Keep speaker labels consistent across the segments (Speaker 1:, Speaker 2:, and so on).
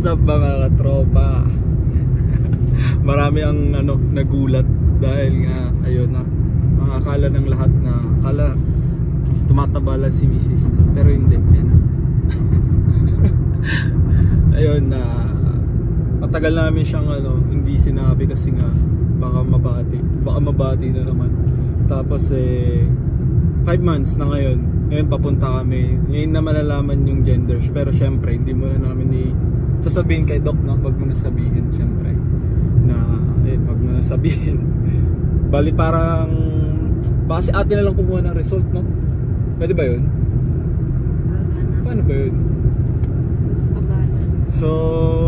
Speaker 1: What's up mga katropa? Marami ang nagulat dahil nga ayun na ang akala ng lahat na akala tumataba lang si Mrs. pero hindi. Ayun na matagal namin siyang hindi sinabi kasi nga baka mabati na naman. Tapos 5 months na ngayon papunta kami. Ngayon na malalaman yung genders, pero syempre hindi mo na namin sasabihin kay Doc, no? Wag mo na sabihin, syempre. Wag mo na sabihin. Bali parang baka si ate na lang kumuha ng result, no? Pwede ba yun? Paano ba yun? So,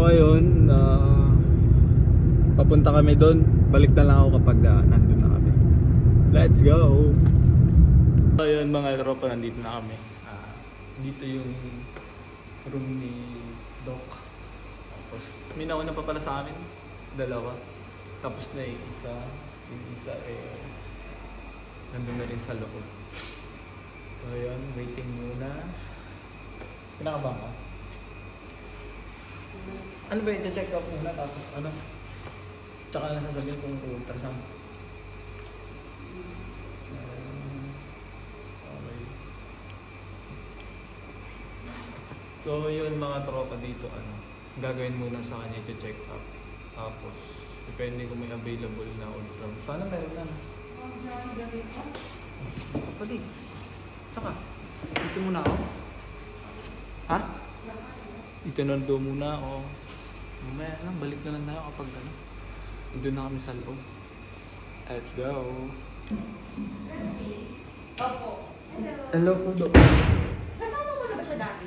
Speaker 1: ayun, papunta kami doon. Balik na lang ako kapag nandun na kami. Let's go! Ayun mga tropa, nandito na kami. Dito yung room ni Doc. Tapos may nauna pa pala sa amin, 2. Tapos na yung isa nandun na rin sa loob. So ayun, waiting muna. Kinakabahan ka? Ano ba yun? Check out muna tapos tsaka na sasabihin kung ultrasound. Okay. So yun mga tropa dito, gagawin muna sa kanya i-check up. Tapos depende kung may available na ultrasound. Sana meron na. Kapatid, saka dito muna ako. Ha? Dito na doon muna ako. Mamaya lang, balik na lang tayo kapag dito na kami sa loob. Let's go.
Speaker 2: Opo.
Speaker 1: Hello po, Doc.
Speaker 2: Kasama mo na ba siya dati?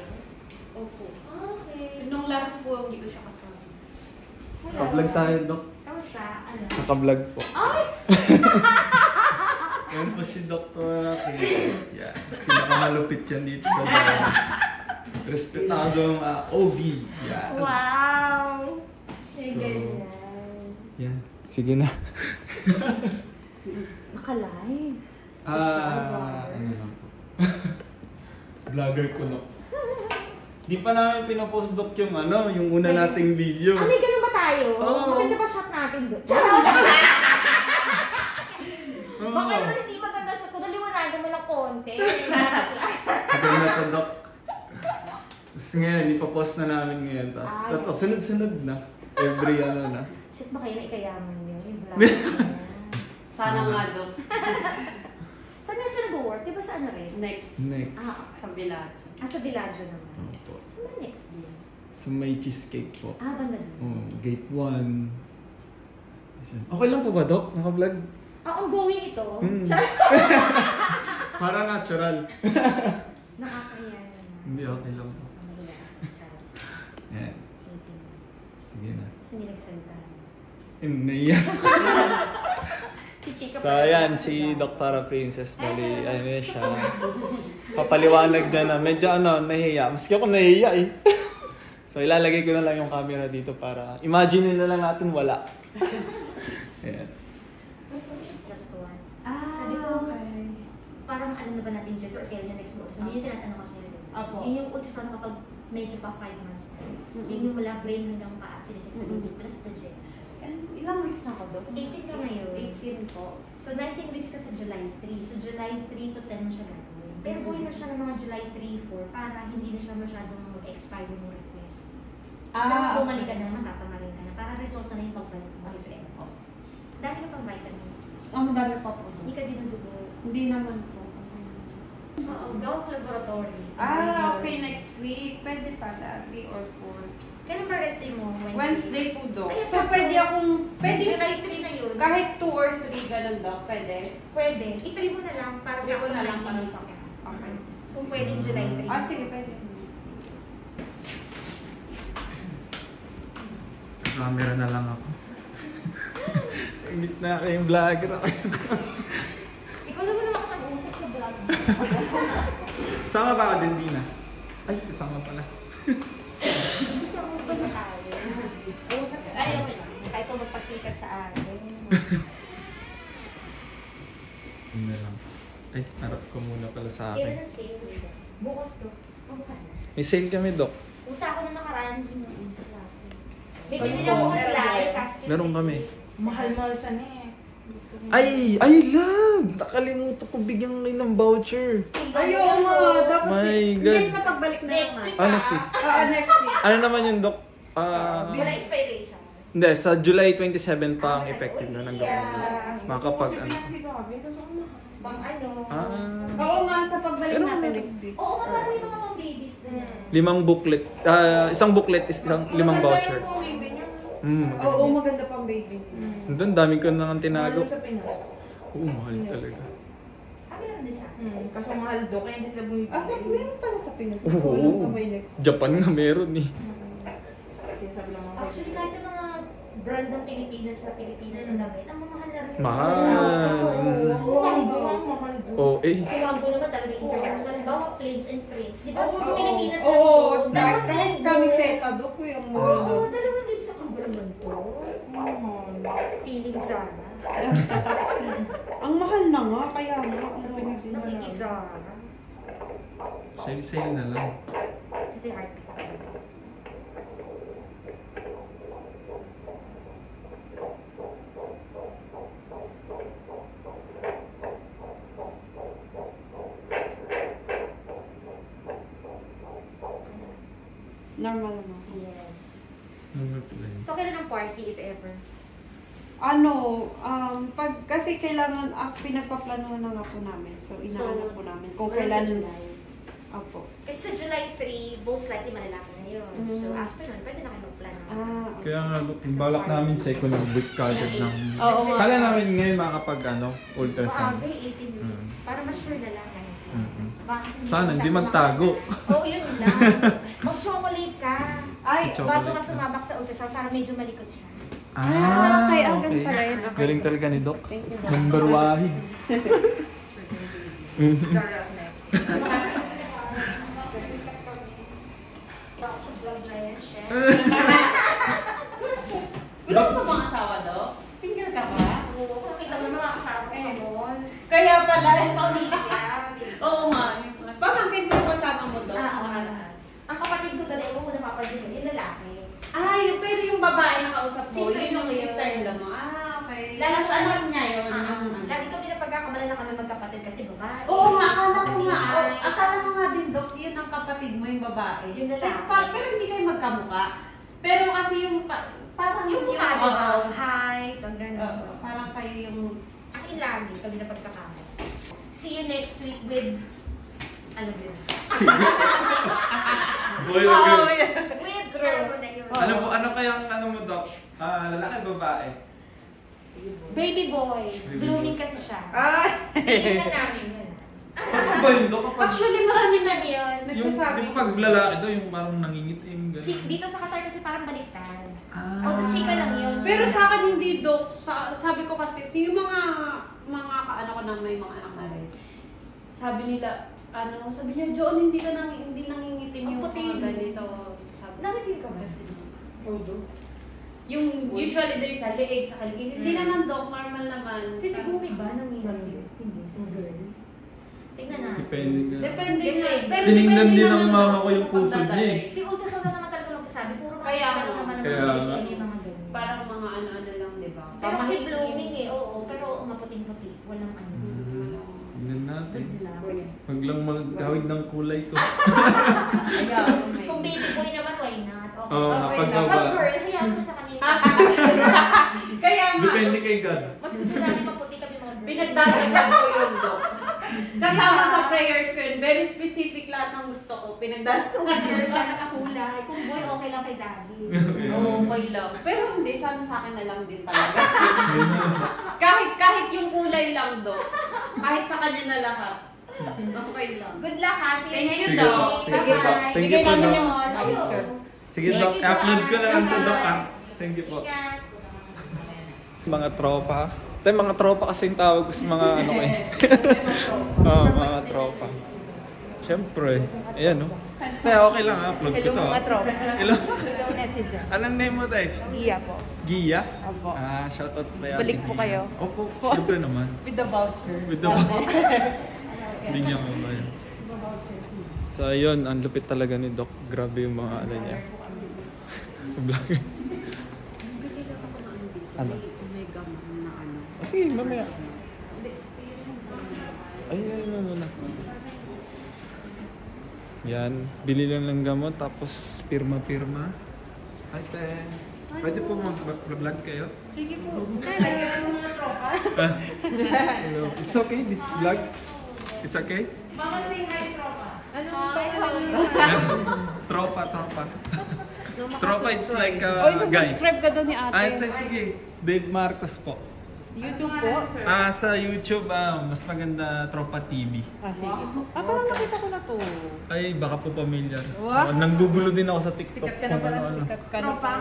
Speaker 2: Opo. Okay. Nung last po, hindi ko siya kasama.
Speaker 1: Naka-vlog tayo, Doc.
Speaker 2: Kamusta?
Speaker 1: Naka-vlog po.
Speaker 2: Ay!
Speaker 1: Meron po si Dr. Princess. Yeah. Pinakamalupit yan dito sa bahay. Respetadong OB. Yeah.
Speaker 2: Wow!
Speaker 1: So, yan. Sige na.
Speaker 2: Naka-live.
Speaker 1: Ano lang po. Vlogger ko, no. Di pa namin pinapost, Doc, yung yung una nating video.
Speaker 2: May ganun ba tayo?
Speaker 1: Oo.
Speaker 2: Maganda ba shot natin doon? Baka naman hindi maganda shot ko. Daliwanagan mo ng konti.
Speaker 1: Maganda to, Doc. Tapos ngayon, ipapost na namin ngayon. Tapos sunod-sunod na. Every na.
Speaker 2: Shit, baka yun ikayaman yun. Yung vlog.
Speaker 3: Sana nga, Doc.
Speaker 2: Saan nga siya nag-work? Di ba sa rin?
Speaker 3: Next. Sa Villaggio.
Speaker 2: Sa Villaggio naman.
Speaker 1: Opo.
Speaker 2: Saan ba next din?
Speaker 1: Sa may cheesecake po.
Speaker 2: Banda doon.
Speaker 1: Gate 1. Okay lang po ba, Doc? Naka-vlog?
Speaker 2: Ongoing ito.
Speaker 1: Para natural.
Speaker 2: Nakakaya na.
Speaker 1: Hindi, okay lang po. Yan. Sige na.
Speaker 2: Kasi hindi nagsalita.
Speaker 1: Naiyak ko. So ayan, si Dr. Princess, bali, siya. Papaliwanag dyan na medyo nahiya. Maski ako nahiya eh. So ilalagay ko na lang yung camera dito para imagine na lang natin wala. Ayan.
Speaker 2: Just one. Sabi ko, parang alam na ba natin dyan or kailan yung next mo? Tapos hindi yung tinatanong ko sa'yo. Yun yung ultrasound kapag medyo pa 5 months na. Yun yung mula brain hanggang paa, chinecheck sa dito, plus the jet.
Speaker 3: Ilang weeks na ako, Doc?
Speaker 2: 18 ka ngayon.
Speaker 3: 18 po.
Speaker 2: So 19 weeks ka sa July 3. So July 3 to 10 mo siya gagawin. Pero buhay na siya ng mga July 3, 4 para hindi na siya masyadong mag-expire yung request. Kasi bumalik ka na, matatamarin ka na. Para result na yung pagbalik mo.
Speaker 3: Okay po.
Speaker 2: Dami ka pang vitamins.
Speaker 3: Madami pa po.
Speaker 2: Hindi ka dinudugo.
Speaker 3: Hindi naman po.
Speaker 2: Gawak laboratory.
Speaker 3: Okay, next week. Pwede pala, 3 or 4.
Speaker 2: Kailan ba rest day mo?
Speaker 3: Wednesday po, Doc.
Speaker 2: Ay,
Speaker 3: So, pwede
Speaker 2: July 3 na yun.
Speaker 3: kahit 2 or 3 ganun, Doc. Pwede?
Speaker 2: Pwede. I-3 mo na lang para sa
Speaker 3: Ko na lang para
Speaker 2: weeks
Speaker 3: sa...
Speaker 2: ka.
Speaker 3: Okay.
Speaker 2: Kung pwedeng July 3.
Speaker 3: Sige, pwede.
Speaker 1: Camera na lang ako. Imbis na kayong vlogger ako.
Speaker 2: Ikaw naman naman ako nag-uusap sa vlog.
Speaker 1: Sama ba ako din, Dina? Ay, kasama pala.
Speaker 2: Kasama ba na tayo? Ayaw mo lang. Kahit ito magpasikat sa akin.
Speaker 1: Yun na lang. Ay, harap ko muna pala sa
Speaker 2: Kailan
Speaker 1: akin.
Speaker 2: na sale? Bukas to. Bukas na.
Speaker 1: May sale kami, Doc.
Speaker 2: Punta ako na nakaraan. Wala ko. Bibili lang ako online.
Speaker 1: Meron kami.
Speaker 3: Mahal-mahal siya next.
Speaker 1: Ay, love! Nakalimutan ko bigyan kayo ng voucher.
Speaker 3: Ayaw mo, dapat
Speaker 1: My
Speaker 3: hindi
Speaker 1: God.
Speaker 3: sa pagbalik na
Speaker 2: Next
Speaker 3: naman.
Speaker 2: week
Speaker 1: Next week.
Speaker 3: Next week.
Speaker 1: Ano naman yun, Dok?
Speaker 2: Wala expiration.
Speaker 1: Hindi, sa July 27 pa ang effective na ng government. Makapag ano.
Speaker 2: Pang ano.
Speaker 3: Oo nga, sa pagbalik
Speaker 1: Pero
Speaker 3: natin
Speaker 1: ano?
Speaker 3: next week.
Speaker 2: Oo, parang may mga pang babies na.
Speaker 1: 5 booklet. Isang booklet is limang voucher.
Speaker 3: Oo, maganda pang baby.
Speaker 1: Doon, dami ko nang tinago.
Speaker 4: Mahal sa Pinas.
Speaker 1: Oo, mahal talaga.
Speaker 2: Meron din sa
Speaker 4: Kaso mahal do, kaya hindi sila bumibili.
Speaker 3: Meron pala sa Pinas.
Speaker 1: Oo. Japan nga meron eh.
Speaker 4: Kaya sabi lang mga
Speaker 2: Actually, kahit yung mga brand ng Pilipinas sa Pilipinas na damit, ang mamahal na rin.
Speaker 1: Mahal.
Speaker 4: mahal do.
Speaker 1: Oo, eh.
Speaker 2: Kasi Wanggo naman talaga international. Bawa planes and prints. Di ba? Yung Pilipinas na
Speaker 3: Oo,
Speaker 2: to,
Speaker 3: kahit kami seta do ko yung
Speaker 2: Oo, 2,000 sa kambo naman to. Feeling Zara.
Speaker 3: Ang mahal na nga, kaya nga. Ang pinagsinabi.
Speaker 2: Nakikizara.
Speaker 1: Sale na lang.
Speaker 2: Ito yung heartbeat.
Speaker 3: Normal mo.
Speaker 2: Yes.
Speaker 1: Number plane.
Speaker 2: So, kailan ang party, if ever?
Speaker 3: Pag kasi kailangan, pinagpaplanuhan na nga po namin. So, inaanap po namin kung
Speaker 2: wala sa
Speaker 3: kailan.
Speaker 2: July.
Speaker 3: Opo.
Speaker 2: Kasi sa July 3, most likely malalaman na yun. So, after nun, pwede na kayo mag-plan.
Speaker 3: Okay.
Speaker 1: Kaya nga, balak namin second week kagad ng...
Speaker 3: Oo.
Speaker 1: Kala namin ngayon makakapag ultrasound.
Speaker 2: Maaga, 18 minutes. Para mas sure na lang. Baka kasi
Speaker 1: Sana, hindi
Speaker 2: masyado
Speaker 1: magtago.
Speaker 2: Oo, yun lang. Mag-chocolate ka.
Speaker 3: Ay,
Speaker 2: Bago ka sumabak sa ultrasound, para medyo malikot siya.
Speaker 3: kay Agan pala yun. Okay.
Speaker 1: Galing talaga ni Doc.
Speaker 3: Thank you.
Speaker 1: Number wahid.
Speaker 4: Zara next.
Speaker 2: Baka sa vlog na yan, chef.
Speaker 3: Wala ka ba mga asawa do? Single ka ba?
Speaker 2: Oo, nakita mo naman mga kasama ko sa mall.
Speaker 3: Kaya pala.
Speaker 2: Pamilya.
Speaker 3: Oo nga. Pamangkin mo yung kasama mo do?
Speaker 2: Ang kapatid ko dali ko muna papansin ko, yung lalaki.
Speaker 3: Ay, pero yung babae na kausap mo,
Speaker 2: Sister-in-law
Speaker 3: yun yung
Speaker 2: yun.
Speaker 3: sister-in-law mo. Okay.
Speaker 2: Lalo sa
Speaker 3: anak niya yun.
Speaker 2: Lagi kami napagkakamala na kami magkapatid kasi babae.
Speaker 3: Oo nga, akala ko
Speaker 2: Kasi
Speaker 3: nga.
Speaker 2: ay,
Speaker 3: Akala ko nga din, Dok, yun ang kapatid mo, yung babae.
Speaker 2: Yung lalaki.
Speaker 3: Pero hindi kayo magkamukha. Pero kasi yung, parang
Speaker 2: yung mukha,
Speaker 3: oo,
Speaker 2: diba?
Speaker 3: oo.
Speaker 2: Height, ang gano'n.
Speaker 3: Parang kayo yung...
Speaker 2: Kasi lagi kami napagkakamala. See you next week with... Ano ba yun?
Speaker 1: Boy,
Speaker 2: With, alam mo na yun.
Speaker 1: ano kayang mo, Doc? Lalaki, babae?
Speaker 2: Baby boy. Blooming kasi siya.
Speaker 3: Ay!
Speaker 2: Tingin na namin yun.
Speaker 1: Ano ba yun, Doc? Kapag,
Speaker 3: Actually,
Speaker 2: Kasi
Speaker 3: marami
Speaker 2: sabi yun.
Speaker 1: yung,
Speaker 3: nagsasabi.
Speaker 1: di ba pag lalaki daw, yung parang nangingitim, gano'n.
Speaker 2: Dito sa Qatar kasi parang baliktad.
Speaker 1: Ah.
Speaker 2: O, chika lang yun.
Speaker 3: Pero sa akin hindi, Dok. Sabi ko kasi, yung mga kaano ko na may mga anak na rin. Sabi nila, sabi niya, John, hindi nangingitim
Speaker 2: Ang
Speaker 3: yung
Speaker 2: puti.
Speaker 3: mga ganito. Sabi.
Speaker 2: Narinig ka ba?
Speaker 3: Yung usually din sa leeg, sa kaligid. Hindi naman, Dok, normal naman.
Speaker 2: Si Megumi ba nanginginig? Hindi, si girl. Tingnan na.
Speaker 1: Depende ka.
Speaker 3: Depende
Speaker 2: Depende.
Speaker 3: nga. Pero
Speaker 1: Tinignan
Speaker 3: depende
Speaker 1: din ng
Speaker 3: naman,
Speaker 1: mama
Speaker 3: Dok,
Speaker 1: ko yung
Speaker 3: sa
Speaker 1: puso niya eh.
Speaker 3: pagdadalay.
Speaker 2: Si ultrasound na naman talaga magsasabi. Puro mga
Speaker 3: Kaya
Speaker 2: chika lang
Speaker 3: nga.
Speaker 2: naman ang
Speaker 1: Kaya
Speaker 2: mga
Speaker 1: nga.
Speaker 2: yung mga ganyan.
Speaker 3: Parang mga ano-ano lang, di ba?
Speaker 2: Pero kasi
Speaker 3: Pamahiin.
Speaker 2: blooming eh, oo. Pero maputing-puti. Walang ano.
Speaker 1: Tignan natin.
Speaker 2: Good lang.
Speaker 1: Huwag lang maghawig ng kulay to.
Speaker 3: Kaya,
Speaker 2: Kung baby boy naman, why not? Okay.
Speaker 1: Oo,
Speaker 3: Okay
Speaker 1: kapag
Speaker 3: lang.
Speaker 2: Pag
Speaker 1: ba?
Speaker 2: girl, hayaan mo sa kanya.
Speaker 3: Kaya nga.
Speaker 1: Depende kay God.
Speaker 2: Mas gusto namin maputi kami mga girls.
Speaker 3: Pinagdadasal ko yun, Dok. Kasama sa prayers ko yun. Very specific lahat ng gusto ko. Pinagdadasal
Speaker 2: Girls, sana kakulay. Kung boy, okay lang kay daddy.
Speaker 3: Oo, okay lang. Pero hindi, sana sa akin na lang din talaga. kahit yung kulay lang, Dok. Kahit sa kanya na lahat. Okay lang.
Speaker 2: Good luck ha. See you
Speaker 3: Thank
Speaker 2: next
Speaker 3: you,
Speaker 2: week.
Speaker 3: Doc.
Speaker 1: Sige, Doc.
Speaker 2: Bye-bye.
Speaker 1: Thank you
Speaker 2: Bigay
Speaker 1: po,
Speaker 2: namin
Speaker 1: Doc.
Speaker 2: yung ayun.
Speaker 1: Sige,
Speaker 2: Thank
Speaker 1: Doc.
Speaker 2: you,
Speaker 1: Upload ko na lang to, Doc.
Speaker 2: Bye-bye.
Speaker 1: Thank you po.
Speaker 2: Ingat.
Speaker 1: Mga tropa. Ito mga tropa kasi yung tawag ko sa mga ano ko eh. Oo, mga tropa. Siyempre. Ayan, no? Kaya okay lang, upload ko to.
Speaker 4: tropa.
Speaker 1: Hello.
Speaker 4: Hello, netizen.
Speaker 1: Anong name mo, Tay?
Speaker 4: Iya po.
Speaker 1: Gia?
Speaker 4: Apo.
Speaker 1: Shoutout kaya.
Speaker 4: Balik po kayo.
Speaker 1: Opo, siyempre naman.
Speaker 3: With the voucher.
Speaker 1: With the bigyan mo ba yun? So yun, ang lupit talaga ni Doc. Grabe yung mga ano niya. Vlogger. Ano?
Speaker 3: Omega man na ano.
Speaker 1: Sige, mamaya. Ay, muna. Yan, bili lang ng gamot tapos pirma-pirma. Ate, pwede po mag-vlog kayo?
Speaker 4: Sige po. Hello, mga tropa.
Speaker 1: Hello. It's okay, this is vlog? It's okay?
Speaker 4: Mama, say hi, tropa. Ano ba
Speaker 1: Tropa. Tropa, it's like
Speaker 3: Oy,
Speaker 1: guys.
Speaker 3: subscribe ka doon ni ate.
Speaker 1: Ate, sige. Dave Marcos po.
Speaker 4: YouTube po, sir.
Speaker 1: Sa YouTube, mas maganda Tropa TV.
Speaker 4: Sige. Parang nakita ko na to.
Speaker 1: Ay, baka po familiar.
Speaker 3: Wow.
Speaker 1: Nanggugulo din ako sa TikTok.
Speaker 4: Sikat ka na pala.
Speaker 3: Sikat ka na
Speaker 4: Tropa.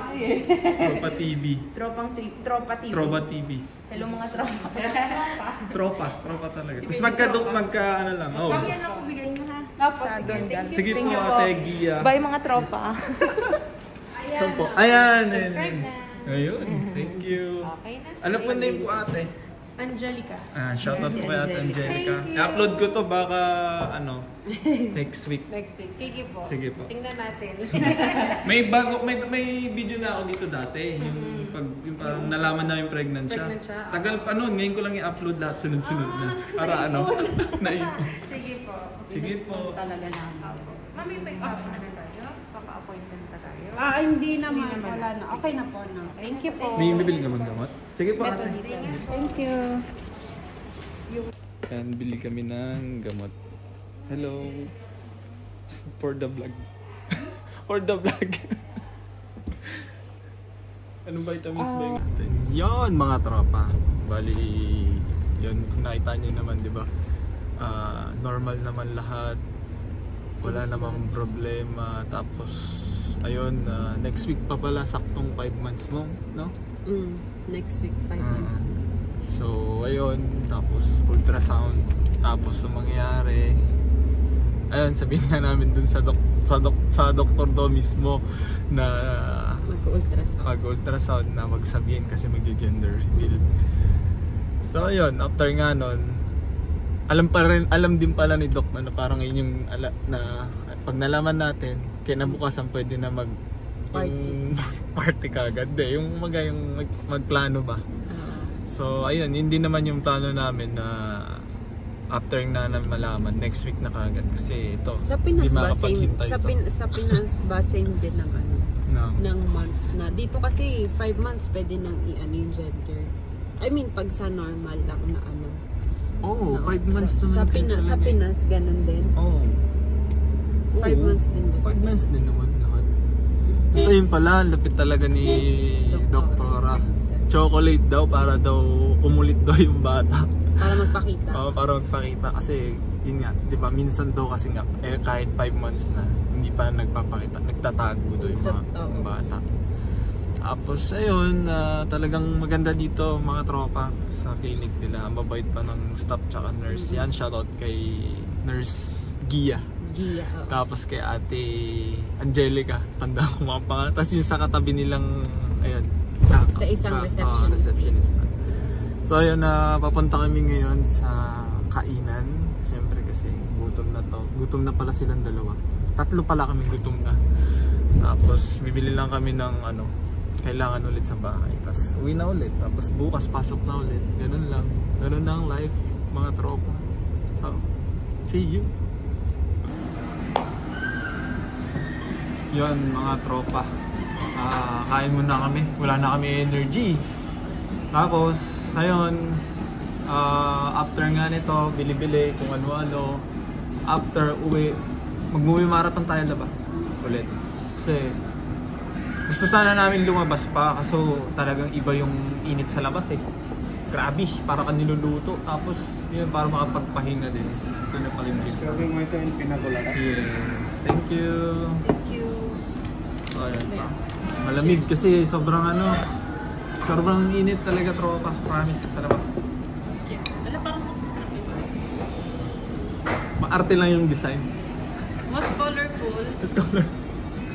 Speaker 1: Tropa TV.
Speaker 4: Tropa TV.
Speaker 1: Tropa TV.
Speaker 4: Hello mga tropa.
Speaker 1: Tropa talaga. Tapos magka ano lang. Oh.
Speaker 4: Pagyan ako, bigay mo ha.
Speaker 3: Tapos,
Speaker 4: Sa doon, guys.
Speaker 1: Sige po,
Speaker 4: Thank you
Speaker 1: Ate Gia.
Speaker 4: Bye mga tropa.
Speaker 1: Saan po? Ayan.
Speaker 4: Subscribe na.
Speaker 1: Ayun. Thank you.
Speaker 4: Okay na.
Speaker 1: Ano po name po, ate?
Speaker 4: Angelica.
Speaker 1: Shoutout po kay Ate Angelica. I-upload ko to baka next week.
Speaker 4: Next week. Sige po.
Speaker 1: Sige po.
Speaker 4: Tingnan natin.
Speaker 1: May video na ako dito dati. Yung parang nalaman namin pregnant siya.
Speaker 4: Pregnant siya.
Speaker 1: Tagal pa noon. Ngayon ko lang i-upload lahat sunod-sunod na. Para naipon.
Speaker 4: Sige po.
Speaker 1: Sige po.
Speaker 3: talaga namin.
Speaker 4: Mami, may appointment tayo? Papa-appointment na tayo?
Speaker 3: Hindi naman.
Speaker 4: Hindi naman.
Speaker 3: Wala na. Okay na po na. Thank you po.
Speaker 1: May bibili ka bang gamot? Sige po, ate.
Speaker 3: Thank you.
Speaker 1: Yan, bili kami ng gamot. Hello. For the vlog. For the vlog. Anong vitamins ba yung natin? Yon mga tropa. Bali, yun, kung nakita nyo naman, di ba? Normal naman lahat. Wala namang problema. Tapos, ayun, next week pa pala, saktong 5 months mo, no?
Speaker 3: Next week, 5 months.
Speaker 1: So, ayun, tapos ultrasound, tapos yung mangyayari, ayun, sabihin nga namin dun sa doktor do mismo na mag-ultrasound na magsabihin kasi mag-gender reveal. So, ayun, after nga nun, alam din pala ni Doc na parang yun yung na pag nalaman natin, kinabukasan pwede na party kagad. Yung magplano ba? So, ayun, hindi naman yung plano namin na after na malaman, next week na kagad. Kasi ito,
Speaker 5: sa Pinas
Speaker 1: hindi
Speaker 5: ba same,
Speaker 1: makapaghintay
Speaker 5: sa Pinas ba same din ng
Speaker 1: no.
Speaker 5: ng months na dito kasi 5 months pwede nang i-ano yung gender. I mean pag sa normal lang na ano.
Speaker 1: Oh, 5 months naman.
Speaker 5: Sa Pinas ganun din.
Speaker 1: Oh.
Speaker 5: 5 months din ba?
Speaker 1: 5 months din naman lahat. So yun pala, lapit talaga ni Doktora. Chocolate daw para daw kumulit daw yung bata.
Speaker 5: Para magpakita.
Speaker 1: Para magpakita kasi yun nga, 'di ba? Minsan daw kasi nga kahit 5 months na hindi pa nagpapakita, nagtatago daw yung mga bata. Tapos ayun, talagang maganda dito mga tropa sa clinic nila. Ang mabait pa ng staff tsaka nurse. Yan, shoutout kay Nurse Gia. Tapos kay Ate Angelica, tanda ko mga pangalan. Tapos yung sa katabi nilang, ayun,
Speaker 5: sa isang receptionist.
Speaker 1: So ayun, papunta kami ngayon sa kainan. Siyempre kasi gutom na to. Gutom na pala silang dalawa. 3 pala kami gutom na. Tapos bibili lang kami ng kailangan ulit sa bahay. Tapos uwi na ulit. Tapos bukas pasok na ulit. Ganun lang. Ganun na ang life, mga tropa. So, see you. Yun mga tropa. Kain muna kami. Wala na kami energy. Tapos, ayun, after nga nito, bili-bili kung ano-ano. After uwi, mag-movie marathon tayo na ba? Ulit. Kasi, gusto sana namin lumabas pa kaso talagang iba yung init sa labas eh. Grabe, para ka niluluto. Tapos, yun, para makapagpahinga din. Ito na pala yung video.
Speaker 6: Serving mo ito yung pinagulala.
Speaker 1: Yes. Thank you. So, ayan pa. Malamig kasi sobrang sobrang init talaga tropa. Promise sa labas.
Speaker 3: Wala, parang mas masarap yun sa'yo.
Speaker 1: Maarte lang yung design.
Speaker 3: Mas colorful.
Speaker 1: Let's go.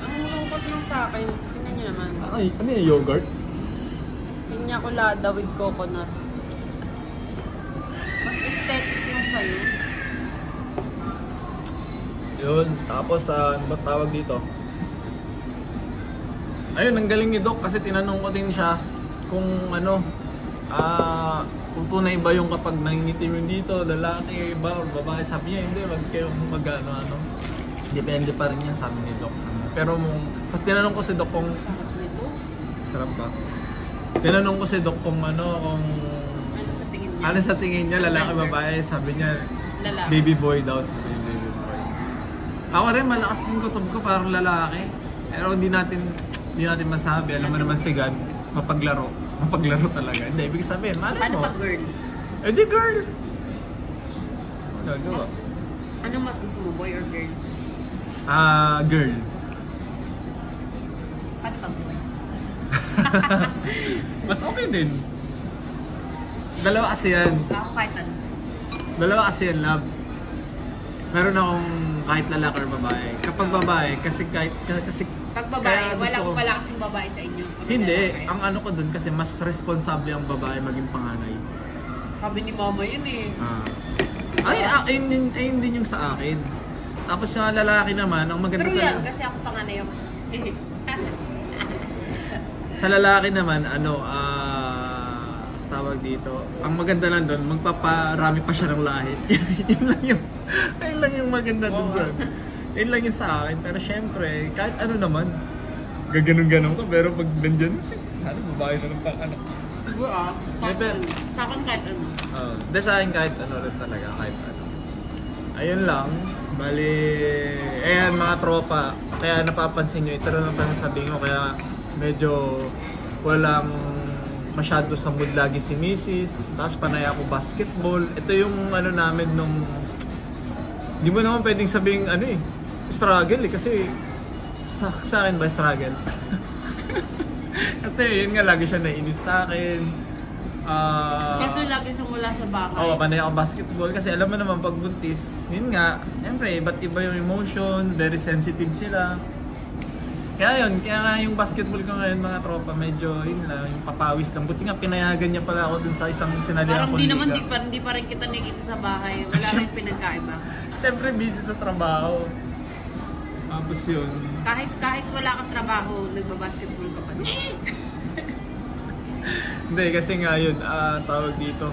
Speaker 3: Ang lungkot lang sa akin. Tingnan nyo naman.
Speaker 1: Ay, ano yung yogurt?
Speaker 3: Pinya colada with coconut. Mas aesthetic yung sa'yo.
Speaker 1: Yun. Tapos, ano ba tawag dito? Ayun, ang galing ni Doc kasi tinanong ko din siya kung ano, kung tunay ba yung kapag nangingitim yung dito, lalaki ba o babae, sabi niya, hindi, wag kayong ano. Depende pa rin yan, sabi ni Doc. Pero mas tinanong ko si Doc kung... Sarap ba? Tinanong ko si Doc kung ano sa tingin niya, lalaki, babae, sabi niya,
Speaker 5: lalaki.
Speaker 1: Baby boy daw. Baby boy. Ako rin, malakas yung kutob ko, parang lalaki. Pero hindi natin masabi. Alam mo naman si God, mapaglaro talaga. Hindi, ibig sabihin, malay mo.
Speaker 5: Paano pag girl?
Speaker 1: Eh di girl. Gagawa.
Speaker 5: Anong mas gusto mo, boy or girl?
Speaker 1: Girl.
Speaker 5: Paano pag boy?
Speaker 1: Mas okay din. Dalawa kasi yan.
Speaker 5: Ako kahit ano.
Speaker 1: Dalawa kasi yan, love. Meron akong kahit lalaki or babae. Kapag babae, kasi
Speaker 5: Pag babae,
Speaker 1: kaya gusto ko-
Speaker 5: wala kasing babae sa inyo. Pag
Speaker 1: hindi,
Speaker 5: lalaki.
Speaker 1: ang ano ko dun kasi mas responsable ang babae maging panganay.
Speaker 5: Sabi ni mama yun eh.
Speaker 1: Ayun din yung sa akin. Tapos yung lalaki naman, ang maganda
Speaker 5: True yan, kasi ako panganay ako.
Speaker 1: sa lalaki naman, tawag dito, ang maganda lang doon, magpaparami pa siya ng lahi. Yun lang yung maganda doon doon. Yun lang yung sa akin. Pero syempre, kahit ano naman, gaganon-ganon ko. Pero pag nandyan, sana babae na lang pang anak.
Speaker 5: Sa akin kahit ano.
Speaker 1: Sa akin kahit ano rin talaga, kahit ano. Ayun lang. Bali, ayan mga tropa. Kaya napapansin nyo, ito lang ang sabihin ko. Kaya medyo walang masyado sa mood lagi si Mrs. Tapos panay ako basketball. Ito yung ano namin nung... Di mo naman pwedeng sabihin struggle kasi sa akin ba struggle? Kasi yun nga, lagi siya naiinis sa akin.
Speaker 5: Kasi lagi siya mula sa bahay.
Speaker 1: Oo, panay ako basketball kasi alam mo naman pag buntis, yun nga, siyempre iba't iba yung emotion, very sensitive sila. Kaya nga yung basketball ko ngayon mga tropa, medyo yun lang, yung papawis lang. Buti nga pinayagan niya pala ako dun sa isang sinalihan
Speaker 5: parang
Speaker 1: kong
Speaker 5: di
Speaker 1: liga.
Speaker 5: naman, di pa rin kita nakikita sa bahay. Wala rin pinagkaiba.
Speaker 1: Siyempre busy sa trabaho. Tapos yun.
Speaker 5: Kahit wala kang trabaho, nagbabasketball ka pa din.
Speaker 1: Hindi, kasi nga yun, tawag dito.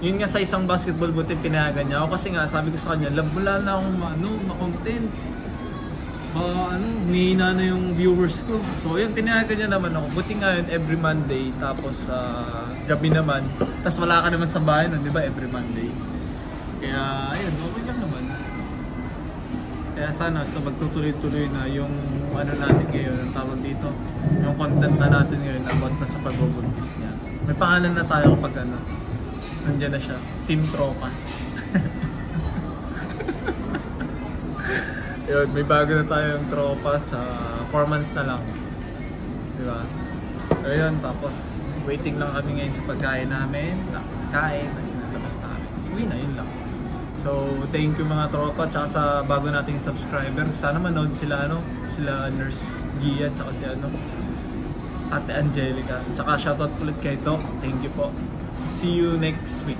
Speaker 1: Yun nga sa isang basketball, buti pinayagan niya ako. Kasi nga, sabi ko sa kanya, wala na akong ma-content. Nihina na yung viewers ko. So yun, pinayagan niya naman ako. Buti nga yun, every Monday, tapos gabi naman. Tapos wala ka naman sa bahay nun, di ba, every Monday. Kaya, ayun, okay lang naman. Kaya sana ito magtutuloy-tuloy na yung ano natin ngayon, ang tawag dito, yung content na natin ngayon about na sa pagbubuntis niya. May pangalan na tayo kapag nandiyan na siya, Team Tropa. Yun, may bago na tayong tropa sa 4 months na lang. Diba? So yun, tapos waiting lang kami ngayon sa pagkain namin, tapos kain, labas na kami. Uwi na, yun lang. So, thank you mga tropa, tsaka sa bago nating subscriber. Sana manood sila, sila Nurse Gia, tsaka si Ate Angelica. Tsaka shoutout ulit kay Doc. Thank you po. See you next week.